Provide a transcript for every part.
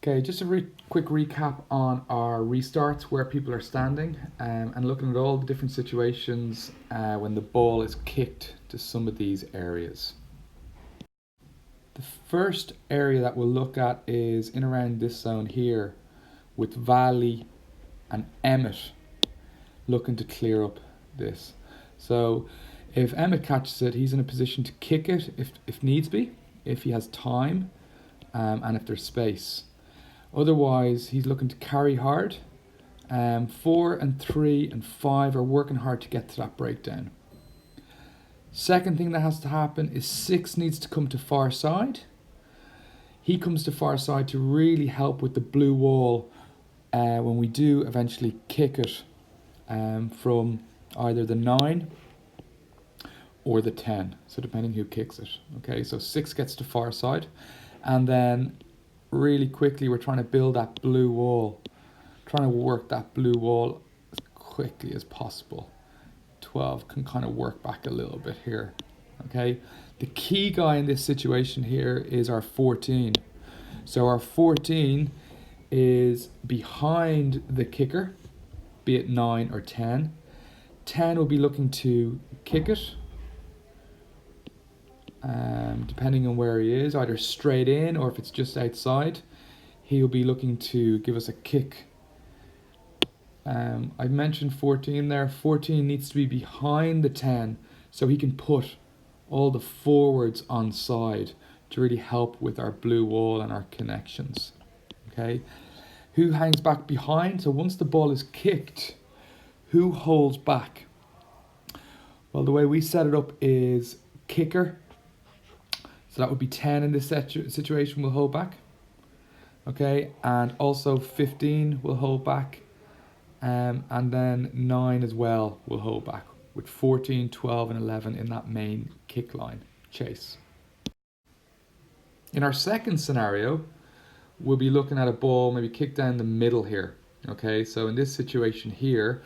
Okay, just a quick recap on our restarts where people are standing and looking at all the different situations when the ball is kicked to some of these areas. The first area that we'll look at is in around this zone here with Valley and Emmett looking to clear up this. So if Emmett catches it, he's in a position to kick it if needs be, if he has time and if there's space. Otherwise, he's looking to carry hard. 4 and 3 and 5 are working hard to get to that breakdown. Second thing that has to happen is 6 needs to come to far side. He comes to far side to really help with the blue wall when we do eventually kick it from either the 9 or the 10. So depending who kicks it. Okay, so 6 gets to far side. And then really quickly we're trying to build that blue wall. Trying to work that blue wall as quickly as possible. 12 can kind of work back a little bit here. Okay, the key guy in this situation here is our 14. So our 14 is behind the kicker, be it 9 or 10. 10 will be looking to kick it, depending on where he is, either straight in or if it's just outside. He'll be looking to give us a kick. I mentioned 14 there. 14 needs to be behind the 10 so he can put all the forwards on side to really help with our blue wall and our connections. Okay, who hangs back behind? So once the ball is kicked, who holds back? Well, the way we set it up is kicker. So that would be 10 in this situation will hold back. Okay, and also 15 will hold back. And then 9 as well will hold back with 14, 12 and 11 in that main kick line chase. In our second scenario, we'll be looking at a ball maybe kicked down the middle here. Okay, so in this situation here,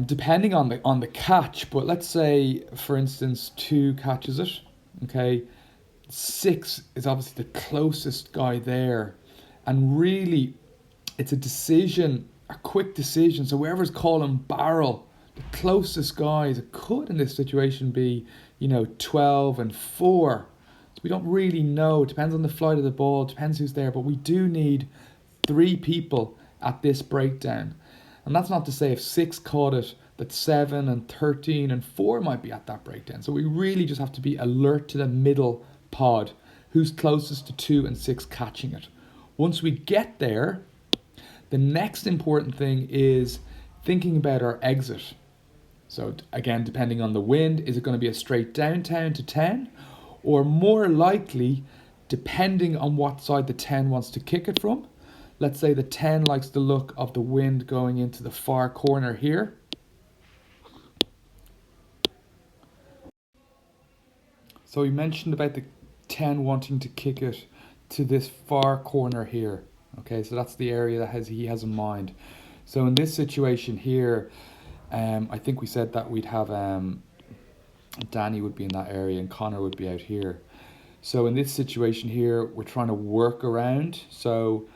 depending on the catch, but let's say for instance 2 catches it. Okay, 6 is obviously the closest guy there, and really it's a decision, a quick decision. So whoever's calling barrel, the closest guys, it could in this situation be 12 and 4. So we don't really know. It depends on the flight of the ball, it depends who's there, but we do need 3 people at this breakdown. And that's not to say if 6 caught it, that 7 and 13 and 4 might be at that breakdown. So we really just have to be alert to the middle pod, who's closest to 2 and 6 catching it. Once we get there, the next important thing is thinking about our exit. So again, depending on the wind, is it going to be a straight downtown to 10? Or more likely, depending on what side the 10 wants to kick it from. Let's say the 10 likes the look of the wind going into the far corner here. So we mentioned about the 10 wanting to kick it to this far corner here. Okay, so that's the area that he has in mind. So in this situation here, I think we said that we'd have Danny would be in that area and Connor would be out here. So in this situation here, we're trying to work around. So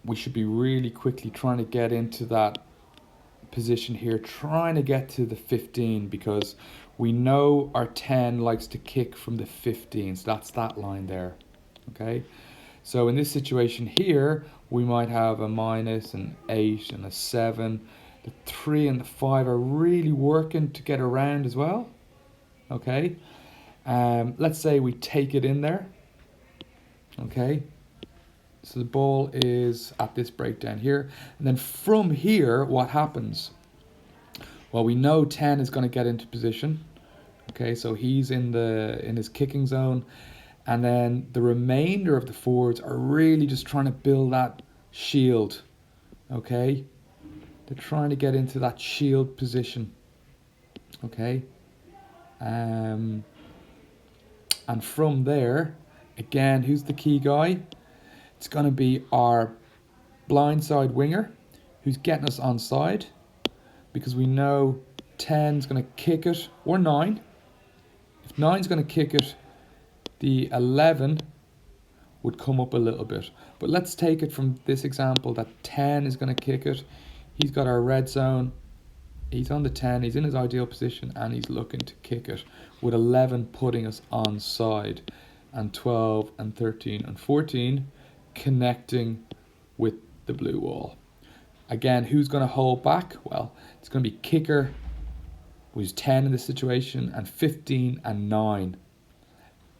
we should be really quickly trying to get into that position here, trying to get to the 15, because we know our 10 likes to kick from the 15. So that's that line there. Okay. So in this situation here, we might have a minus, an 8 and a 7. The 3 and the 5 are really working to get around as well. Okay. Let's say we take it in there. Okay. So the ball is at this breakdown here. And then from here, what happens? Well, we know 10 is going to get into position. Okay, so he's in his kicking zone. And then the remainder of the forwards are really just trying to build that shield. Okay? They're trying to get into that shield position. Okay? And from there, again, who's the key guy? It's going to be our blindside winger who's getting us onside, because we know 10 is going to kick it, or 9. If 9 is going to kick it, the 11 would come up a little bit. But let's take it from this example that 10 is going to kick it. He's got our red zone. He's on the 10, he's in his ideal position, and he's looking to kick it, with 11 putting us onside, and 12 and 13 and 14 connecting with the blue wall. Again, who's going to hold back? Well, it's going to be kicker, who's 10 in this situation, and 15 and 9.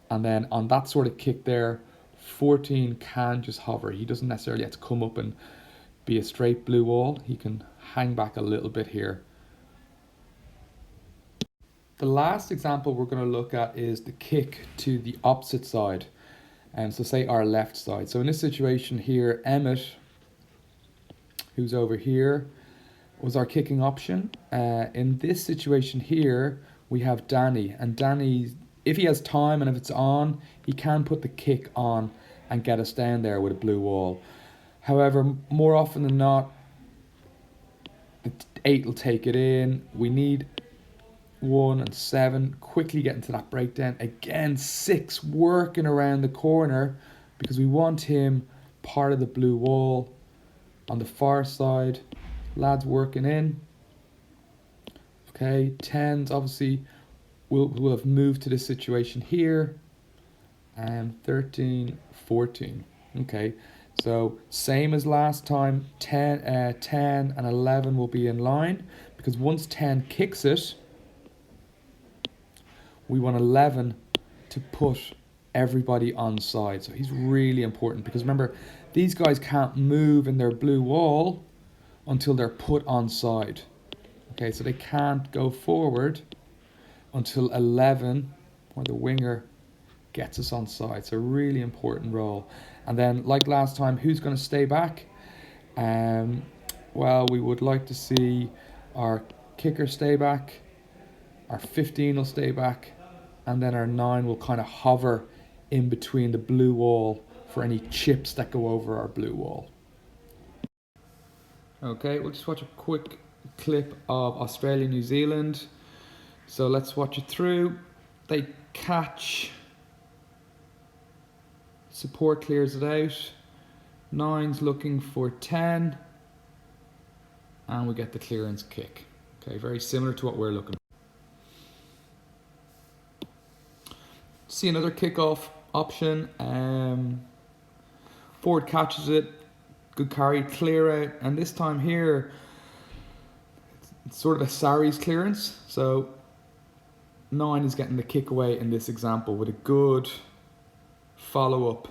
And then on that sort of kick there, 14 can just hover. He doesn't necessarily have to come up and be a straight blue wall. He can hang back a little bit here. The last example we're going to look at is the kick to the opposite side, and so say our left side. So in this situation here, Emmett, who's over here, was our kicking option. In this situation here, we have Danny, and Danny, if he has time and if it's on, he can put the kick on and get us down there with a blue wall. However, more often than not, the 8 will take it in. We need 1 and 7, quickly get into that breakdown. Again, 6 working around the corner because we want him part of the blue wall. On the far side, lads working in. Okay, 10s obviously will have moved to this situation here. And 13, 14. Okay, so same as last time, 10 and 11 will be in line, because once 10 kicks it, we want 11 to put everybody on side. So he's really important, because remember, these guys can't move in their blue wall until they're put on side. Okay, so they can't go forward until 11, or the winger, gets us on side. So really important role. And then, like last time, who's going to stay back? Well, we would like to see our kicker stay back, our 15 will stay back, and then our 9 will kind of hover in between the blue wall for any chips that go over our blue wall. Okay, we'll just watch a quick clip of Australia, New Zealand. So let's watch it through. They catch, support clears it out, 9's looking for 10, and we get the clearance kick. Okay, very similar to what we're looking for. See another kickoff option. Forward catches it, good carry, clear out, and this time here it's sort of a Sari's clearance. So 9 is getting the kick away in this example with a good follow up.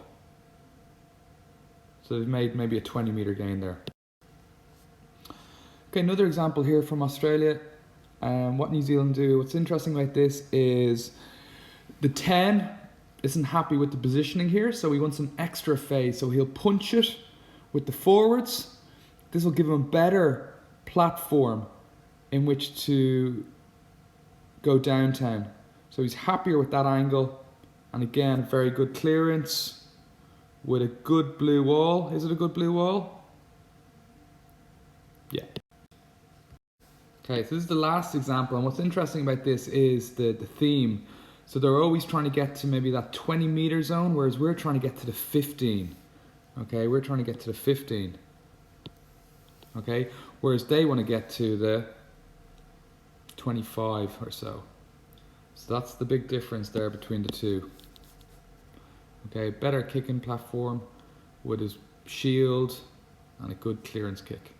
So they've made maybe a 20-meter gain there. Okay, another example here from Australia. What New Zealand do, what's interesting about this is the 10 isn't happy with the positioning here, so he wants an extra phase. So he'll punch it with the forwards. This will give him a better platform in which to go downtown. So he's happier with that angle. And again, very good clearance with a good blue wall. Is it a good blue wall? Yeah. Okay, so this is the last example, and what's interesting about this is the theme. So they're always trying to get to maybe that 20-meter zone, whereas we're trying to get to the 15. Okay, we're trying to get to the 15. Okay, whereas they want to get to the 25 or so. So that's the big difference there between the two. Okay, better kicking platform with his shield and a good clearance kick.